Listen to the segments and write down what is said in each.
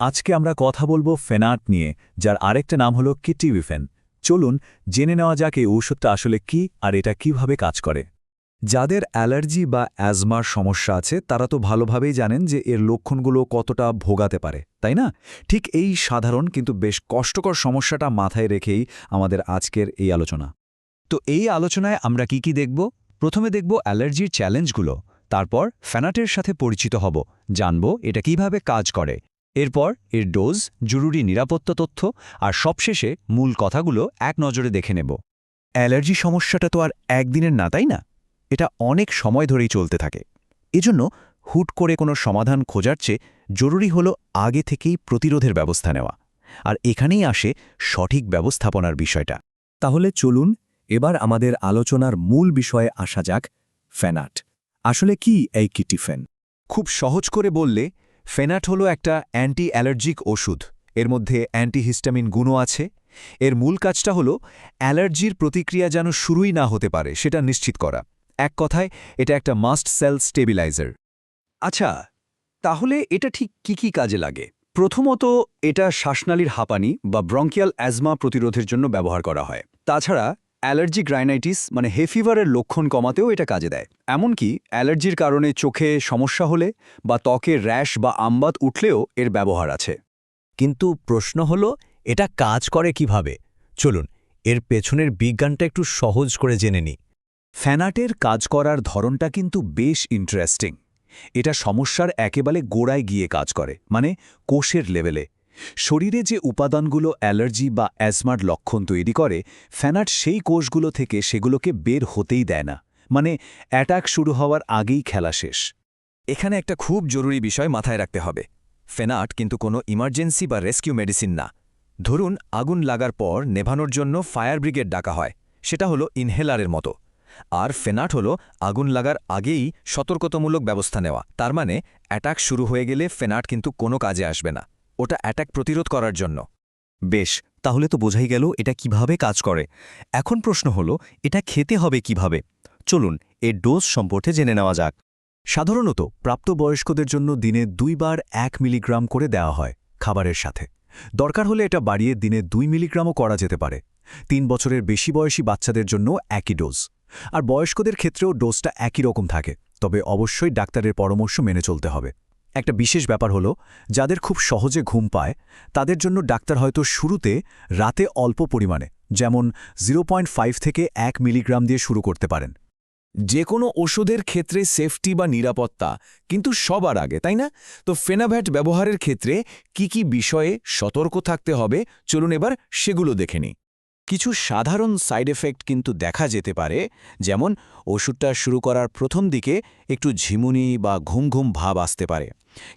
আজকে আমরা কথা বলবো ফেনাট নিয়ে, যার আরেকটা নাম হলো কিটিবিফেন। চলুন জেনে নেওয়া যাক এই ঔষধটা আসলে কি আর এটা কিভাবে কাজ করে। যাদের অ্যালার্জি বা অ্যাজমার সমস্যা আছে তারা তো ভালোভাবেই জানেন যে এর লক্ষণগুলো কতটা ভোগাতে পারে, তাই না? ঠিক এই সাধারণ কিন্তু বেশ কষ্টকর সমস্যাটা মাথায় রেখেই আমাদের আজকের এই আলোচনা। তো এই আলোচনায় আমরা কি দেখব? প্রথমে দেখব অ্যালার্জির চ্যালেঞ্জগুলো, তারপর ফ্যানাটের সাথে পরিচিত হব, জানব এটা কিভাবে কাজ করে, এরপর এর ডোজ, জরুরি নিরাপত্তা তথ্য আর সবশেষে মূল কথাগুলো এক নজরে দেখে নেব। অ্যালার্জি সমস্যাটা তো আর একদিনের না, তাই না? এটা অনেক সময় ধরেই চলতে থাকে। এজন্য হুট করে কোনো সমাধান খোঁজার চেয়ে জরুরি হলো আগে থেকেই প্রতিরোধের ব্যবস্থা নেওয়া। আর এখানেই আসে সঠিক ব্যবস্থাপনার বিষয়টা। তাহলে চলুন এবার আমাদের আলোচনার মূল বিষয়ে আসা যাক। ফেনাট আসলে কি এই কিটিফেন? খুব সহজ করে বললে, ফেনাট হলো একটা অ্যান্টি অ্যালার্জিক ওষুধ। এর মধ্যে অ্যান্টিহিস্টামিন গুণও আছে। এর মূল কাজটা হলো অ্যালার্জির প্রতিক্রিয়া যেন শুরুই না হতে পারে সেটা নিশ্চিত করা। এক কথায় এটা একটা মাস্ট সেল স্টেবিলাইজার। আচ্ছা, তাহলে এটা ঠিক কি কাজে লাগে? প্রথমত, এটা শ্বাসনালীর হাঁপানি বা ব্রঙ্কিয়াল অ্যাজমা প্রতিরোধের জন্য ব্যবহার করা হয়। তাছাড়া অ্যালার্জিক রাইনাইটিস মানে হে ফিভারের লক্ষণ কমাতেও এটা কাজে দেয়। এমনকি অ্যালার্জির কারণে চোখে সমস্যা হলে বা ত্বকে র্যাশ বা আমবাত উঠলেও এর ব্যবহার আছে। কিন্তু প্রশ্ন হলো, এটা কাজ করে কিভাবে? চলুন এর পেছনের বিজ্ঞানটা একটু সহজ করে জেনে নিই। ফ্যানাটের কাজ করার ধরনটা কিন্তু বেশ ইন্টারেস্টিং। এটা সমস্যার একেবারে গোড়ায় গিয়ে কাজ করে, মানে কোষের লেভেলে। শরীরে যে উপাদানগুলো অ্যালার্জি বা অ্যাজমার লক্ষণ তৈরি করে, ফ্যানাট সেই কোষগুলো থেকে সেগুলোকে বের হতেই দেয় না। মানে অ্যাটাক শুরু হওয়ার আগেই খেলা শেষ। এখানে একটা খুব জরুরি বিষয় মাথায় রাখতে হবে। ফেনাট কিন্তু কোনো ইমার্জেন্সি বা রেস্কিউ মেডিসিন না। ধরুন আগুন লাগার পর নেভানোর জন্য ফায়ার ব্রিগেড ডাকা হয়, সেটা হলো ইনহেলারের মতো। আর ফেনাট হলো আগুন লাগার আগেই সতর্কতামূলক ব্যবস্থা নেওয়া। তার মানে অ্যাটাক শুরু হয়ে গেলে ফেনাট কিন্তু কোনো কাজে আসবে না, ওটা অ্যাটাক প্রতিরোধ করার জন্য। বেশ, তাহলে তো বোঝাই গেল এটা কিভাবে কাজ করে। এখন প্রশ্ন হলো, এটা খেতে হবে কিভাবে? চলুন এর ডোজ সম্পর্কে জেনে নেওয়া যাক। সাধারণত প্রাপ্তবয়স্কদের জন্য দিনে 2 বার 1 মিলিগ্রাম করে দেওয়া হয় খাবারের সাথে। দরকার হলে এটা বাড়িয়ে দিনে 2 মিলিগ্রামও করা যেতে পারে। 3 বছরের বেশি বয়সী বাচ্চাদের জন্য একই ডোজ। আর বয়স্কদের ক্ষেত্রেও ডোজটা একই রকম থাকে, তবে অবশ্যই ডাক্তারের পরামর্শ মেনে চলতে হবে। একটা বিশেষ ব্যাপার হলো, যাদের খুব সহজে ঘুম পায় তাদের জন্য ডাক্তার হয়তো শুরুতে রাতে অল্প পরিমাণে, যেমন 0.5 থেকে 1 মিলিগ্রাম দিয়ে শুরু করতে পারেন। যে কোনো ওষুধের ক্ষেত্রে সেফটি বা নিরাপত্তা কিন্তু সবার আগে, তাই না? তো ফেনাভ্যাট ব্যবহারের ক্ষেত্রে কি বিষয়ে সতর্ক থাকতে হবে, চলুন এবার সেগুলো দেখে নিই। কিছু সাধারণ সাইড এফেক্ট কিন্তু দেখা যেতে পারে, যেমন ওষুধটা শুরু করার প্রথম দিকে একটু ঝিমুনি বা ঘুম ঘুম ভাব আসতে পারে,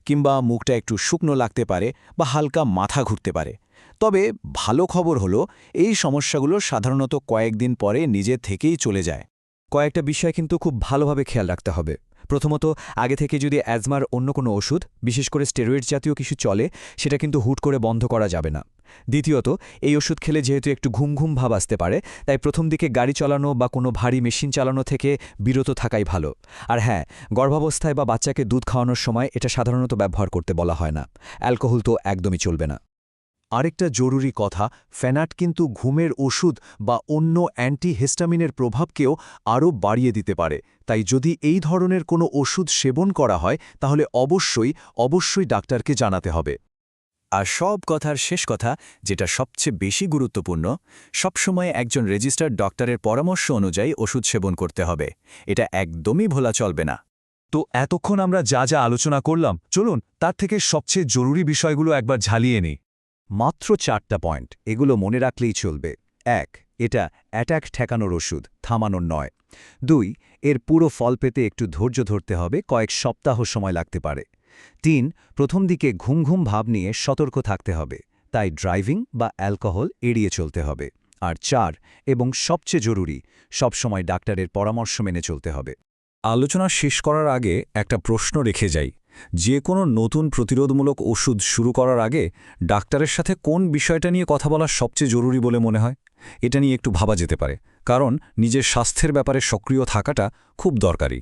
কিংবা মুখটা একটু শুকনো লাগতে পারে বা হালকা মাথা ঘুরতে পারে। তবে ভালো খবর হলো, এই সমস্যাগুলো সাধারণত কয়েকদিন পরে নিজে থেকেই চলে যায়। কয়েকটা বিষয় কিন্তু খুব ভালোভাবে খেয়াল রাখতে হবে। প্রথমত, আগে থেকে যদি অ্যাজমার অন্য কোনো ওষুধ, বিশেষ করে স্টেরয়েড জাতীয় কিছু চলে, সেটা কিন্তু হুট করে বন্ধ করা যাবে না। দ্বিতীয়ত, এই ওষুধ খেলে যেহেতু একটু ঘুম ঘুম ভাব আসতে পারে, তাই প্রথম দিকে গাড়ি চালানো বা কোনো ভারী মেশিন চালানো থেকে বিরত থাকাই ভালো। আর হ্যাঁ, গর্ভাবস্থায় বা বাচ্চাকে দুধ খাওয়ানোর সময় এটা সাধারণত ব্যবহার করতে বলা হয় না। অ্যালকোহল তো একদমই চলবে না। আরেকটা জরুরি কথা, ফেনাট কিন্তু ঘুমের ওষুধ বা অন্য অ্যান্টিহিস্টামিনের প্রভাবকেও আরও বাড়িয়ে দিতে পারে। তাই যদি এই ধরনের কোনো ওষুধ সেবন করা হয় তাহলে অবশ্যই ডাক্তারকে জানাতে হবে। আর সব কথার শেষ কথা, যেটা সবচেয়ে বেশি গুরুত্বপূর্ণ, সবসময় একজন রেজিস্টার্ড ডক্টরের পরামর্শ অনুযায়ী ওষুধ সেবন করতে হবে। এটা একদমই ভোলা চলবে না। তো এতক্ষণ আমরা যা আলোচনা করলাম, চলুন তার থেকে সবচেয়ে জরুরি বিষয়গুলো একবার ঝালিয়ে নিই। মাত্র 4টা পয়েন্ট, এগুলো মনে রাখলেই চলবে। 1. এটা অ্যাটাক ঠেকানোর ওষুধ, থামানোর নয়। 2. এর পুরো ফল পেতে একটু ধৈর্য ধরতে হবে, কয়েক সপ্তাহ সময় লাগতে পারে। 3. প্রথম দিকে ঘুম ঘুম ভাব নিয়ে সতর্ক থাকতে হবে, তাই ড্রাইভিং বা অ্যালকোহল এড়িয়ে চলতে হবে। আর 4, এবং সবচেয়ে জরুরি, সবসময় ডাক্তারের পরামর্শ মেনে চলতে হবে। আলোচনা শেষ করার আগে একটা প্রশ্ন রেখে যাই। যে কোনো নতুন প্রতিরোধমূলক ওষুধ শুরু করার আগে ডাক্তারের সাথে কোন বিষয়টা নিয়ে কথা বলা সবচেয়ে জরুরি বলে মনে হয়? এটা নিয়ে একটু ভাবা যেতে পারে, কারণ নিজের স্বাস্থ্যের ব্যাপারে সক্রিয় থাকাটা খুব দরকারি।